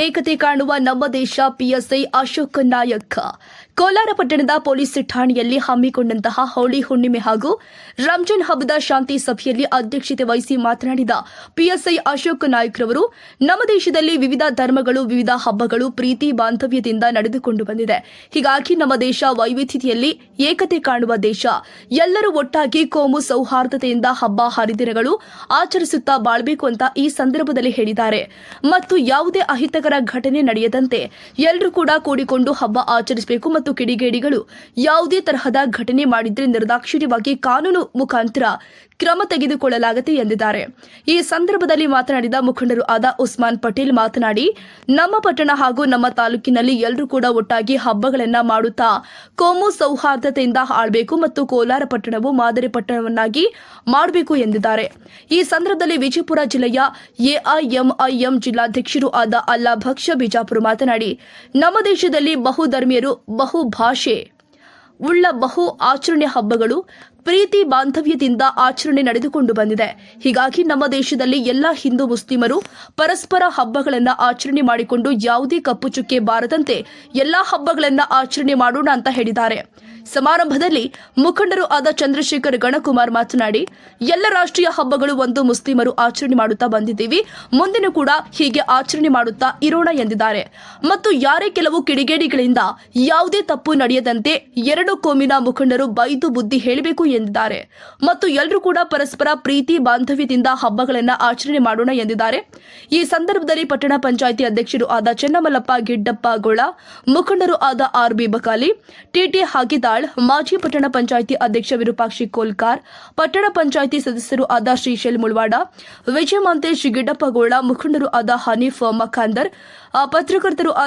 ಏಕತೆ ಕಾಣುವ ನಮ್ಮ ದೇಶ ಪಿಎಸ್ಐ ಅಶೋಕ್ ನಾಯಕ್ ಕೋಲಾರ ಪಟ್ಟಣದ ಪೊಲೀಸ್ ಠಾಣೆಯಲ್ಲಿ ಹಮ್ಮಿಕೊಂಡಂತಹ ಹೋಳಿ ಹುಣ್ಣಿಮೆ ಹಾಗೂ ರಂಜಾನ್ ಹಬ್ಬದ ಶಾಂತಿ ಸಭೆಯಲ್ಲಿ ಅಧ್ಯಕ್ಷತೆ ವಹಿಸಿ ಮಾತನಾಡಿದ ಪಿಎಸ್ಐ ಅಶೋಕ್ ನಾಯಕ್ ರವರು ನಮ್ಮ ದೇಶದಲ್ಲಿ ವಿವಿಧ ಧರ್ಮಗಳು ವಿವಿಧ ಹಬ್ಬಗಳು ಪ್ರೀತಿ ಬಾಂಧವ್ಯದಿಂದ ನಡೆದುಕೊಂಡು ಬಂದಿದೆ. ಹೀಗಾಗಿ ನಮ್ಮ ದೇಶ ವೈವಿಧ್ಯತೆಯಲ್ಲಿ ಏಕತೆ ಕಾಣುವ ದೇಶ. ಎಲ್ಲರೂ ಒಟ್ಟಾಗಿ ಕೋಮು ಸೌಹಾರ್ದತೆಯಿಂದ ಹಬ್ಬ ಹರಿದಿನಗಳು ಆಚರಿಸುತ್ತಾ ಬಾಳ್ಬೇಕು ಅಂತ ಈ ಸಂದರ್ಭದಲ್ಲಿ ಹೇಳಿದ್ದಾರೆ. ಮತ್ತು ಯಾವುದೇ ಅಹಿತಕರ ಘಟನೆ ನಡೆಯದಂತೆ ಎಲ್ಲರೂ ಕೂಡ ಕೂಡಿಕೊಂಡು ಹಬ್ಬ ಆಚರಿಸಬೇಕು ಮತ್ತು ಕಿಡಿಗೇಡಿಗಳು ಯಾವುದೇ ತರಹದ ಘಟನೆ ಮಾಡಿದ್ರೆ ನಿರ್ದಾಕ್ಷಿಣ್ಯವಾಗಿ ಕಾನೂನು ಮುಖಾಂತರ ಕ್ರಮ ತೆಗೆದುಕೊಳ್ಳಲಾಗುತ್ತೆ ಎಂದಿದ್ದಾರೆ. ಈ ಸಂದರ್ಭದಲ್ಲಿ ಮಾತನಾಡಿದ ಮುಖಂಡರು ಆದ ಉಸ್ಮಾನ್ ಪಟೇಲ್ ಮಾತನಾಡಿ, ನಮ್ಮ ಪಟ್ಟಣ ಹಾಗೂ ನಮ್ಮ ತಾಲೂಕಿನಲ್ಲಿ ಎಲ್ಲರೂ ಕೂಡ ಒಟ್ಟಾಗಿ ಹಬ್ಬಗಳನ್ನ ಮಾಡುತ್ತಾ ಕೋಮು ಸೌಹಾರ್ದತೆಯಿಂದ ಆಳ್ಬೇಕು ಮತ್ತು ಕೋಲಾರ ಪಟ್ಟಣವು ಮಾದರಿ ಪಟ್ಟಣವನ್ನಾಗಿ ಮಾಡಬೇಕು ಎಂದಿದ್ದಾರೆ. ಈ ಸಂದರ್ಭದಲ್ಲಿ ವಿಜಯಪುರ ಜಿಲ್ಲೆಯ ಎಐಎಂಐಎಂ ಜಿಲ್ಲಾಧ್ಯಕ್ಷರು ಆದ ಅಲ್ಲಾ ಭಕ್ಷ ಬಿಜಾಪುರ ಮಾತನಾಡಿ, ನಮ್ಮ ದೇಶದಲ್ಲಿ ಬಹುಧರ್ಮೀಯರು ಬಹು ಭಾಷೆ ಉಳ್ಳ ಬಹು ಆಚರಣೆ ಹಬ್ಬಗಳು ಪ್ರೀತಿ ಬಾಂಧವ್ಯದಿಂದ ಆಚರಣೆ ನಡೆದುಕೊಂಡು ಬಂದಿದೆ. ಹೀಗಾಗಿ ನಮ್ಮ ದೇಶದಲ್ಲಿ ಎಲ್ಲ ಹಿಂದೂ ಮುಸ್ಲಿಮರು ಪರಸ್ಪರ ಹಬ್ಬಗಳನ್ನು ಆಚರಣೆ ಮಾಡಿಕೊಂಡು ಯಾವುದೇ ಕಪ್ಪು ಚುಕ್ಕೆ ಬಾರದಂತೆ ಎಲ್ಲಾ ಹಬ್ಬಗಳನ್ನು ಆಚರಣೆ ಮಾಡೋಣ ಅಂತ ಹೇಳಿದ್ದಾರೆ. ಸಮಾರಂಭದಲ್ಲಿ ಮುಖಂಡರು ಆದ ಚಂದ್ರಶೇಖರ್ ಗಣಕುಮಾರ್ ಮಾತನಾಡಿ, ಎಲ್ಲ ರಾಷ್ಟ್ರೀಯ ಹಬ್ಬಗಳು ಒಂದು ಮುಸ್ಲಿಮರು ಆಚರಣೆ ಮಾಡುತ್ತಾ ಬಂದಿದ್ದೀವಿ, ಮುಂದಿನ ಕೂಡ ಹೀಗೆ ಆಚರಣೆ ಮಾಡುತ್ತಾ ಇರೋಣ ಎಂದಿದ್ದಾರೆ. ಮತ್ತು ಯಾರೇ ಕೆಲವು ಕಿಡಿಗೇಡಿಗಳಿಂದ ಯಾವುದೇ ತಪ್ಪು ನಡೆಯದಂತೆ ಎರಡು ಕೋಮಿನ ಮುಖಂಡರು ಬೈದು ಬುದ್ಧಿ ಹೇಳಬೇಕು ಎಂದಿದ್ದಾರೆ. ಮತ್ತು ಎಲ್ಲರೂ ಕೂಡ ಪರಸ್ಪರ ಪ್ರೀತಿ ಬಾಂಧವ್ಯದಿಂದ ಹಬ್ಬಗಳನ್ನು ಆಚರಣೆ ಮಾಡೋಣ ಎಂದಿದ್ದಾರೆ. ಈ ಸಂದರ್ಭದಲ್ಲಿ ಪಟ್ಟಣ ಪಂಚಾಯಿತಿ ಅಧ್ಯಕ್ಷರು ಆದ ಚೆನ್ನಮಲ್ಲಪ್ಪ ಗಿಡ್ಡಪ್ಪ ಗೋಳ, ಮುಖಂಡರು ಆದ ಆರ್ಬಿ ಬಕಾಲಿ, ಟಿಟಿ ಹಾಗಿದಾಳ್, ಮಾಜಿ ಪಟ್ಟಣ ಪಂಚಾಯಿತಿ ಅಧ್ಯಕ್ಷ ವಿರೂಪಾಕ್ಷಿ ಕೋಲ್ಕಾರ್, ಪಟ್ಟಣ ಪಂಚಾಯಿತಿ ಸದಸ್ಯರು ಆದ ಶ್ರೀಶೈಲ್ ಮುಳವಾಡ, ವಿಜಯ ಮಾಂತೇಶ್ ಗಿಡ್ಡಪ್ಪಗೋಳ, ಮುಖಂಡರು ಆದ ಹನೀಫ್ ಮಖಾಂದರ್, ಪತ್ರಕರ್ತರು